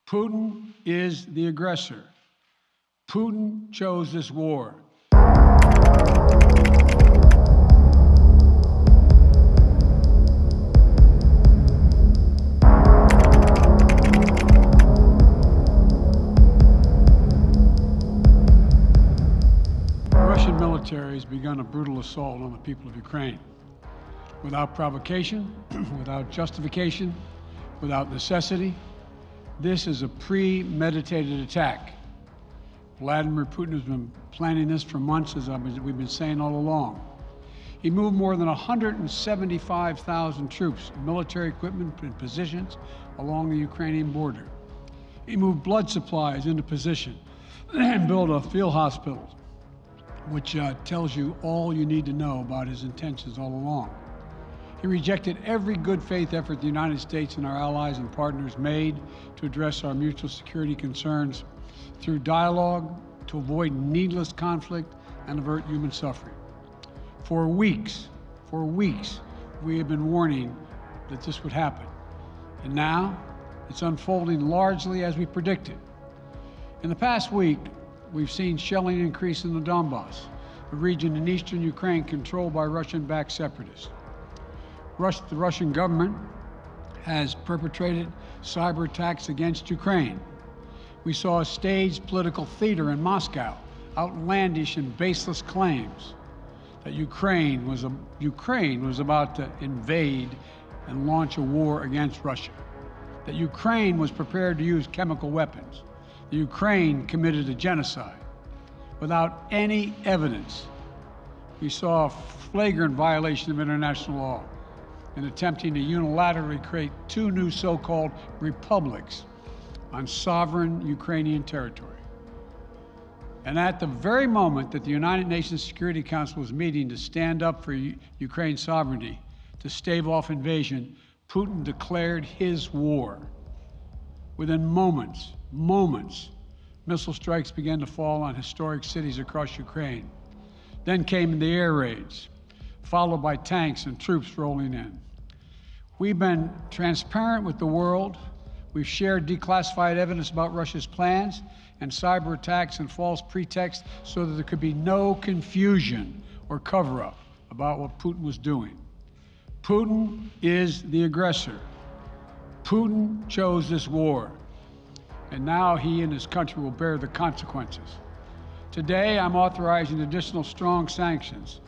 Putin is the aggressor. Putin chose this war. The Russian military has begun a brutal assault on the people of Ukraine. Without provocation, without justification, without necessity, this is a premeditated attack. Vladimir Putin has been planning this for months, as we've been saying all along. He moved more than 175,000 troops, military equipment, and positions along the Ukrainian border. He moved blood supplies into position and built a field hospital, which tells you all you need to know about his intentions all along. He rejected every good faith effort the United States and our allies and partners made to address our mutual security concerns through dialogue to avoid needless conflict and avert human suffering. For weeks, we have been warning that this would happen. And now it's unfolding largely as we predicted. In the past week, we've seen shelling increase in the Donbass, a region in eastern Ukraine controlled by Russian-backed separatists. The Russian government has perpetrated cyber attacks against Ukraine. We saw a staged political theater in Moscow, outlandish and baseless claims that Ukraine was about to invade and launch a war against Russia, that Ukraine was prepared to use chemical weapons, that Ukraine committed a genocide. Without any evidence, we saw a flagrant violation of international law in attempting to unilaterally create two new so-called republics on sovereign Ukrainian territory. And at the very moment that the United Nations Security Council was meeting to stand up for Ukraine's sovereignty, to stave off invasion, Putin declared his war. Within moments, missile strikes began to fall on historic cities across Ukraine. Then came the air raids, followed by tanks and troops rolling in. We've been transparent with the world. We've shared declassified evidence about Russia's plans and cyber attacks and false pretexts so that there could be no confusion or cover-up about what Putin was doing. Putin is the aggressor. Putin chose this war, and now he and his country will bear the consequences. Today, I'm authorizing additional strong sanctions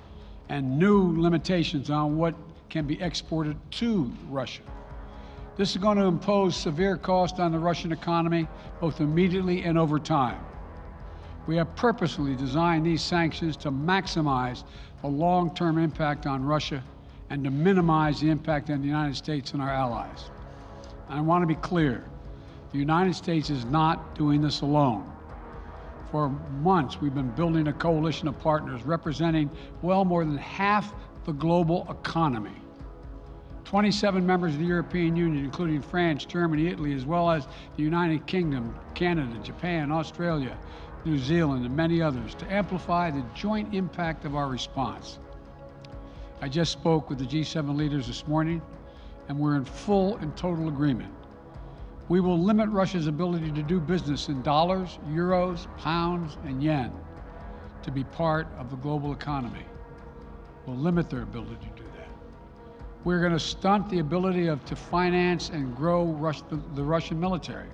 and new limitations on what can be exported to Russia. This is going to impose severe cost on the Russian economy, both immediately and over time. We have purposely designed these sanctions to maximize the long-term impact on Russia and to minimize the impact on the United States and our allies. And I want to be clear, the United States is not doing this alone. For months, we've been building a coalition of partners representing well more than half the global economy. 27 members of the European Union, including France, Germany, Italy, as well as the United Kingdom, Canada, Japan, Australia, New Zealand, and many others, to amplify the joint impact of our response. I just spoke with the G7 leaders this morning, and we're in full and total agreement. We will limit Russia's ability to do business in dollars, euros, pounds, and yen to be part of the global economy. We'll limit their ability to do that. We're going to stunt the ability to finance and grow the Russian military.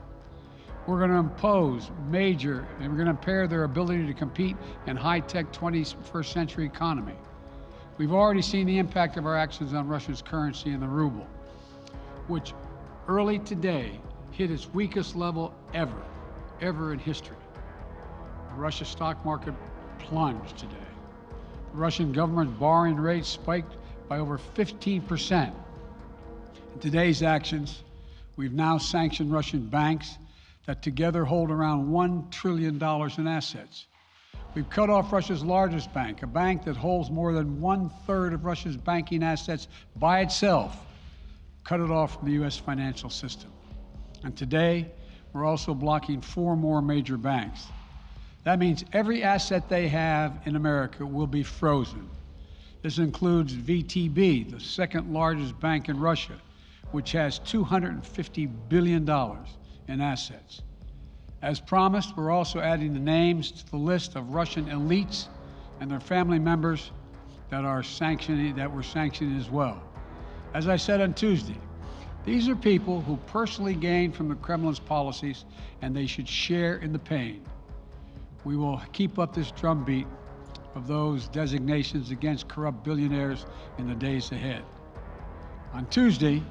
We're going to impose and we're going to impair their ability to compete in high-tech 21st century economy. We've already seen the impact of our actions on Russia's currency and the ruble, which early today hit its weakest level ever in history. The Russia stock market plunged today. The Russian government's borrowing rate spiked by over 15%. In today's actions, we've now sanctioned Russian banks that together hold around $1 trillion in assets. We've cut off Russia's largest bank, a bank that holds more than 1/3 of Russia's banking assets by itself, cut it off from the U.S. financial system. And today, we're also blocking 4 more major banks. That means every asset they have in America will be frozen. This includes VTB, the second largest bank in Russia, which has $250 billion and assets. As promised, we're also adding the names to the list of Russian elites and their family members that were sanctioned as well. As I said on Tuesday, these are people who personally gained from the Kremlin's policies, and they should share in the pain. We will keep up this drumbeat of those designations against corrupt billionaires in the days ahead. On Tuesday,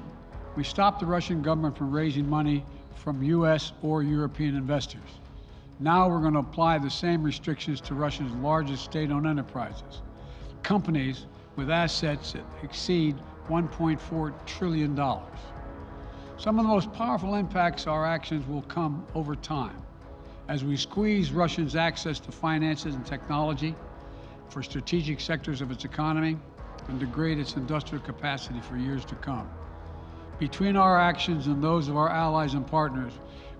we stopped the Russian government from raising money from U.S. or European investors. Now we're going to apply the same restrictions to Russia's largest state-owned enterprises, companies with assets that exceed $1.4 trillion. Some of the most powerful impacts of our actions will come over time as we squeeze Russia's access to finances and technology for strategic sectors of its economy and degrade its industrial capacity for years to come. Between our actions and those of our allies and partners,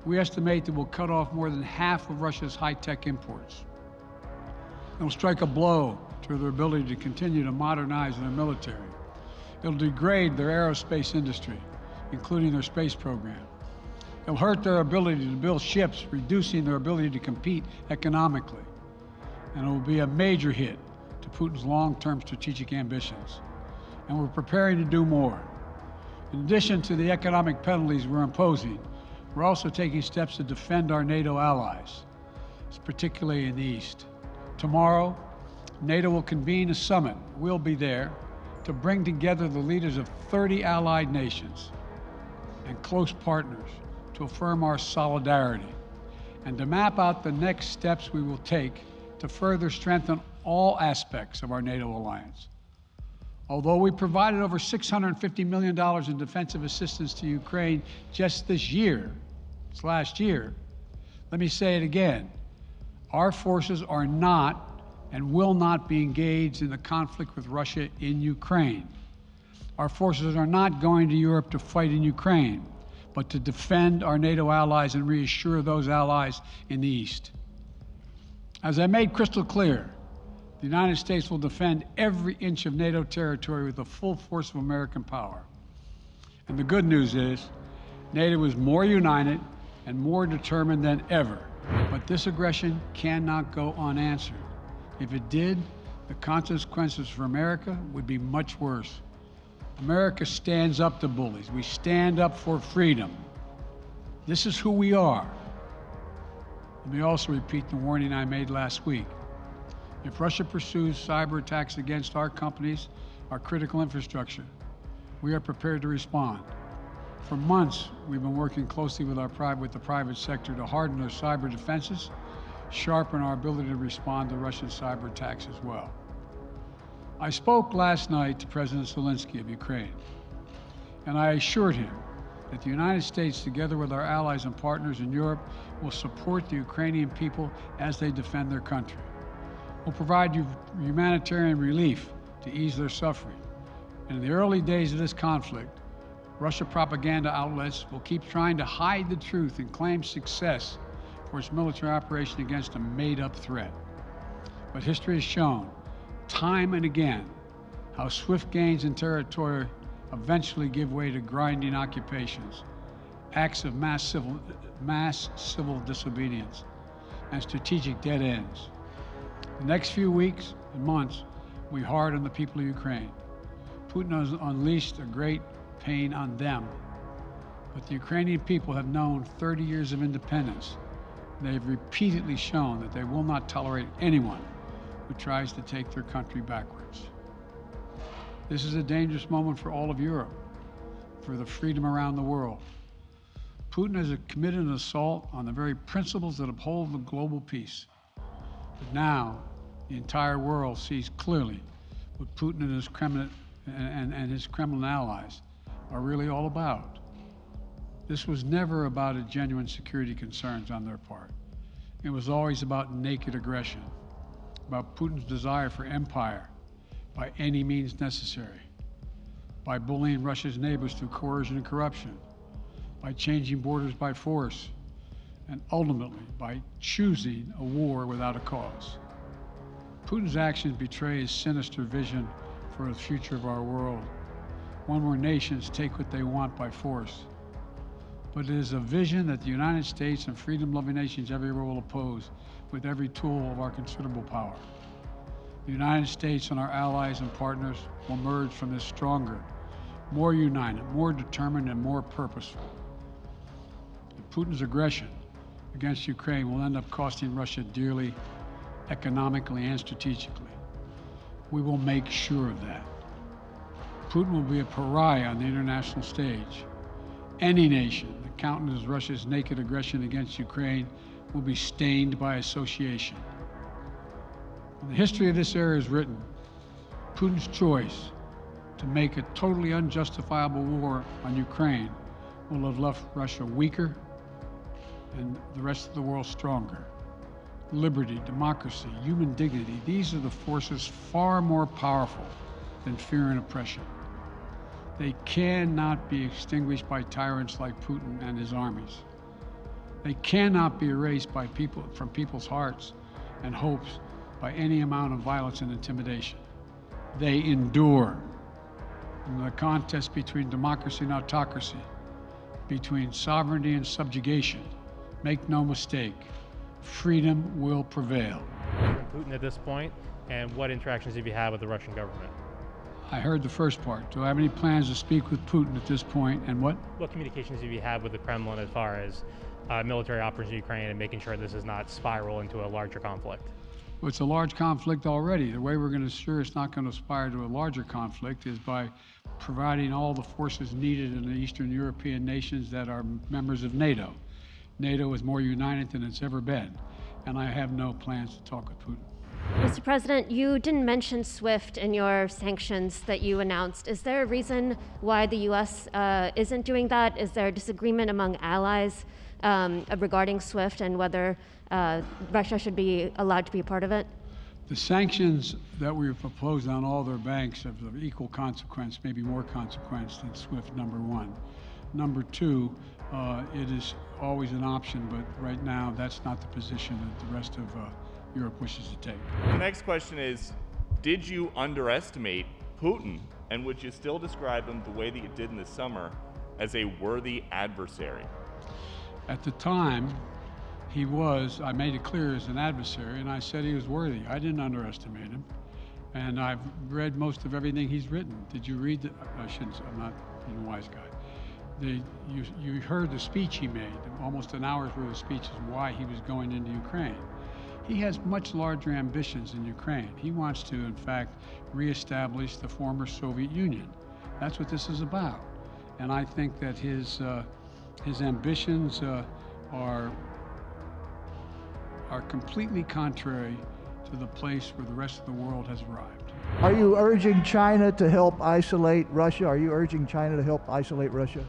we estimate that we'll cut off more than half of Russia's high-tech imports. It'll strike a blow to their ability to continue to modernize their military. It'll degrade their aerospace industry, including their space program. It'll hurt their ability to build ships, reducing their ability to compete economically. And it will be a major hit to Putin's long-term strategic ambitions. And we're preparing to do more. In addition to the economic penalties we're imposing, we're also taking steps to defend our NATO allies, particularly in the East. Tomorrow, NATO will convene a summit. We'll be there to bring together the leaders of 30 allied nations and close partners to affirm our solidarity and to map out the next steps we will take to further strengthen all aspects of our NATO alliance. Although we provided over $650 million in defensive assistance to Ukraine just this last year, let me say it again. Our forces are not and will not be engaged in the conflict with Russia in Ukraine. Our forces are not going to Europe to fight in Ukraine, but to defend our NATO allies and reassure those allies in the East. As I made crystal clear, the United States will defend every inch of NATO territory with the full force of American power. And the good news is, NATO is more united and more determined than ever. But this aggression cannot go unanswered. If it did, the consequences for America would be much worse. America stands up to bullies. We stand up for freedom. This is who we are. Let me also repeat the warning I made last week. If Russia pursues cyber attacks against our companies, our critical infrastructure, we are prepared to respond. For months, we've been working closely with the private sector to harden their cyber defenses, sharpen our ability to respond to Russian cyber attacks as well. I spoke last night to President Zelensky of Ukraine, and I assured him that the United States, together with our allies and partners in Europe, will support the Ukrainian people as they defend their country. We'll provide humanitarian relief to ease their suffering. And in the early days of this conflict, Russian propaganda outlets will keep trying to hide the truth and claim success for its military operation against a made-up threat. But history has shown, time and again, how swift gains in territory eventually give way to grinding occupations, acts of mass civil disobedience, and strategic dead ends. The next few weeks and months will be hard on the people of Ukraine. Putin has unleashed a great pain on them, but the Ukrainian people have known 30 years of independence. They have repeatedly shown that they will not tolerate anyone who tries to take their country backwards. This is a dangerous moment for all of Europe, for the freedom around the world. Putin has committed an assault on the very principles that uphold the global peace. But now, the entire world sees clearly what Putin and his Kremlin allies are really all about. This was never about a genuine security concerns on their part. It was always about naked aggression, about Putin's desire for empire by any means necessary, by bullying Russia's neighbors through coercion and corruption, by changing borders by force, and ultimately by choosing a war without a cause. Putin's actions betray his sinister vision for the future of our world, one where nations take what they want by force. but it is a vision that the United States and freedom-loving nations everywhere will oppose with every tool of our considerable power. The United States and our allies and partners will emerge from this stronger, more united, more determined, and more purposeful. Putin's aggression against Ukraine will end up costing Russia dearly, economically and strategically. We will make sure of that. Putin will be a pariah on the international stage. Any nation that countenances Russia's naked aggression against Ukraine will be stained by association. When the history of this era is written, Putin's choice to make a totally unjustifiable war on Ukraine will have left Russia weaker and the rest of the world stronger. Liberty, democracy, human dignity, these are the forces far more powerful than fear and oppression. They cannot be extinguished by tyrants like Putin and his armies. They cannot be erased by from people's hearts and hopes by any amount of violence and intimidation. They endure. In the contest between democracy and autocracy, between sovereignty and subjugation, make no mistake, freedom will prevail. Putin at this point, and what interactions have you had with the Russian government? I heard the first part. Do I have any plans to speak with Putin at this point, and what? What communications have you had with the Kremlin as far as military operations in Ukraine and making sure this does not spiral into a larger conflict? Well, it's a large conflict already. The way we're going to ensure it's not going to aspire to a larger conflict is by providing all the forces needed in the Eastern European nations that are members of NATO. NATO is more united than it's ever been, and I have no plans to talk with Putin. Mr. President, you didn't mention SWIFT in your sanctions that you announced. Is there a reason why the U.S. Isn't doing that? Is there a disagreement among allies regarding SWIFT and whether Russia should be allowed to be a part of it? The sanctions that we've proposed on all their banks are of equal consequence, maybe more consequence than SWIFT, number one. Number two, it is always an option, but right now that's not the position that the rest of Europe wishes to take. The next question is, did you underestimate Putin, and would you still describe him the way that you did in the summer as a worthy adversary? At the time, I made it clear as an adversary, and I said he was worthy. I didn't underestimate him. And I've read most of everything he's written. Did you read I'm not being a wise guy. You heard the speech he made, almost an hour's worth of speech, is why he was going into Ukraine. He has much larger ambitions in Ukraine. He wants to, in fact, reestablish the former Soviet Union. That's what this is about. And I think that his ambitions are completely contrary to the place where the rest of the world has arrived. Are you urging China to help isolate Russia? Are you urging China to help isolate Russia?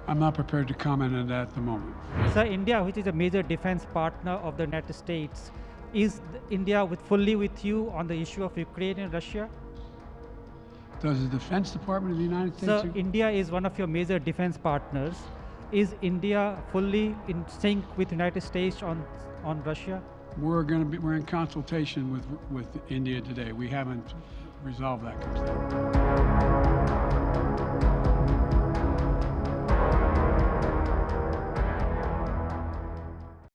I'm not prepared to comment on that at the moment. Sir, India, which is a major defense partner of the United States, is India fully with you on the issue of Ukraine and Russia? Does the Defense Department of the United States? Sir, India is one of your major defense partners. Is India fully in sync with the United States on Russia? We're in consultation with India today. We haven't resolved that completely.